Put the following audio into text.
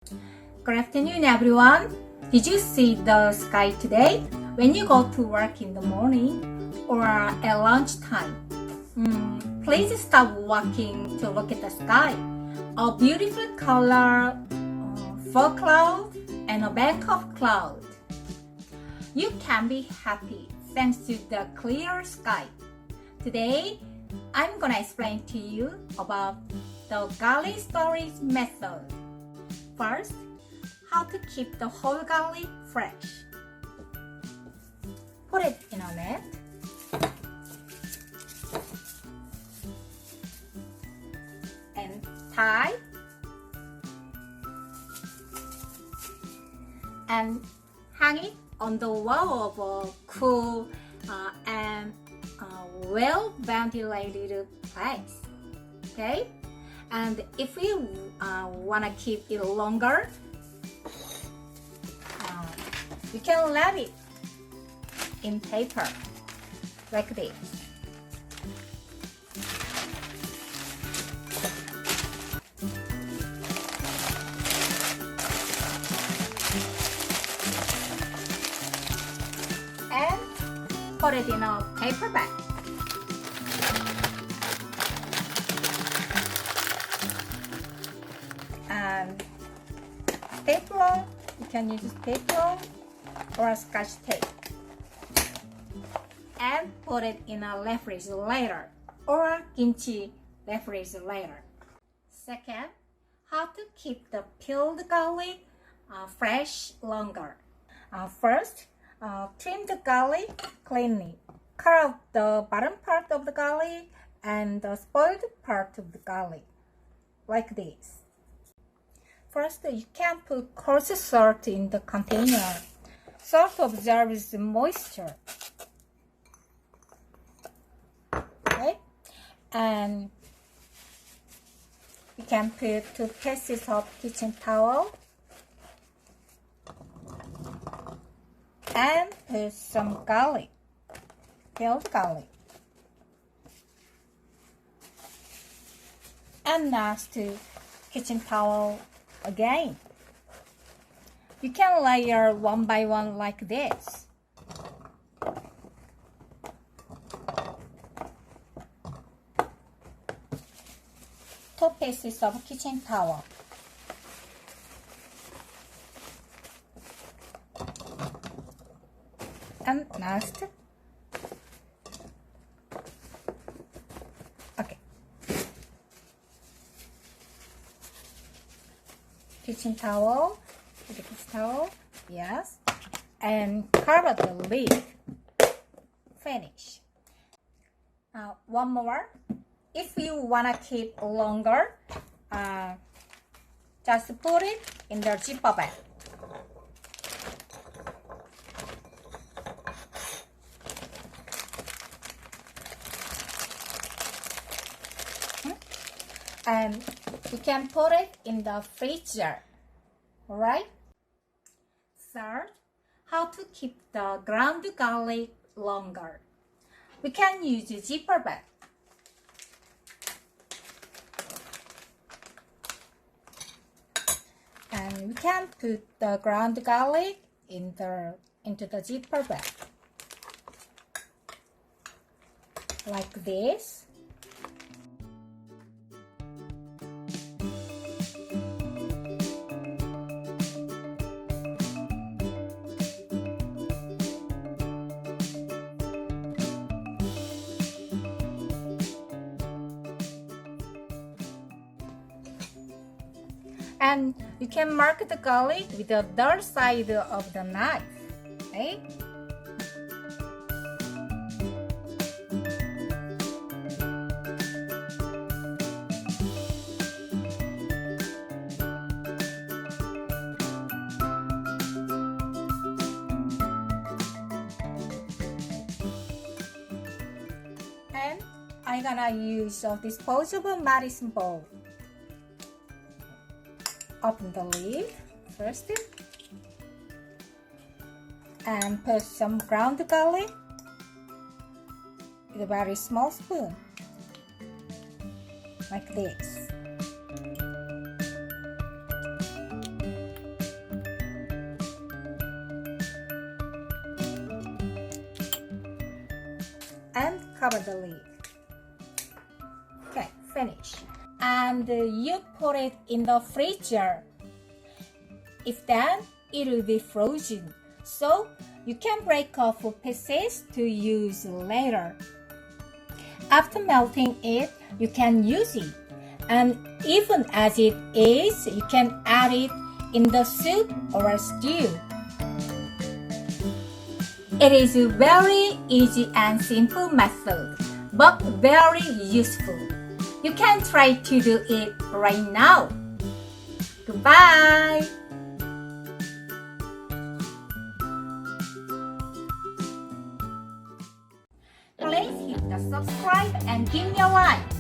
Good afternoon, everyone. Did you see the sky today when you go to work in the morning or at lunchtime? Please stop walking to look at the sky. A beautiful color, fog cloud, and a bank of cloud. You can be happy thanks to the clear sky. Today, I'm gonna explain to you about the garlic storage method. First, how to keep the whole garlic fresh. Put it in a net. And tie. And hang it on the wall of a cool and well-ventilated place. Okay? And if you want to keep it longer, you can wrap it in paper like this. And put it in a paper bag. And stapler, you can use stapler or a scotch tape. And put it in a refrigerator or a kimchi refrigerator. Second, how to keep the peeled garlic fresh longer. First, trim the garlic cleanly. Cut off the bottom part of the garlic and the spoiled part of the garlic, like this. First, you can put coarse salt in the container. Salt absorbs moisture. Okay? And you can put 2 pieces of kitchen towel and put some garlic, peeled garlic. And next to kitchen towel again. You can layer one by one like this. Two pieces of kitchen towel. And next. Okay. Kitchen towel. Yes, and cover the lid. Finish. One more. If you wanna keep longer, just put it in the zipper bag. And you can put it in the freezer. Alright? Third, how to keep the ground garlic longer. We can use a zipper bag. And we can put the ground garlic into the zipper bag. Like this. And you can mark the garlic with the dull side of the knife. Okay? And I'm gonna use a disposable medicine bowl. Open the lid first and put some ground garlic with a very small spoon like this. and cover the lid. Okay, finish. And you put it in the freezer. If then, it will be frozen. So you can break off pieces to use later. After melting it, you can use it. And even as it is, you can add it in the soup or stew. It is a very easy and simple method, but very useful. You can try to do it right now. Goodbye! Please hit the subscribe and give me a like.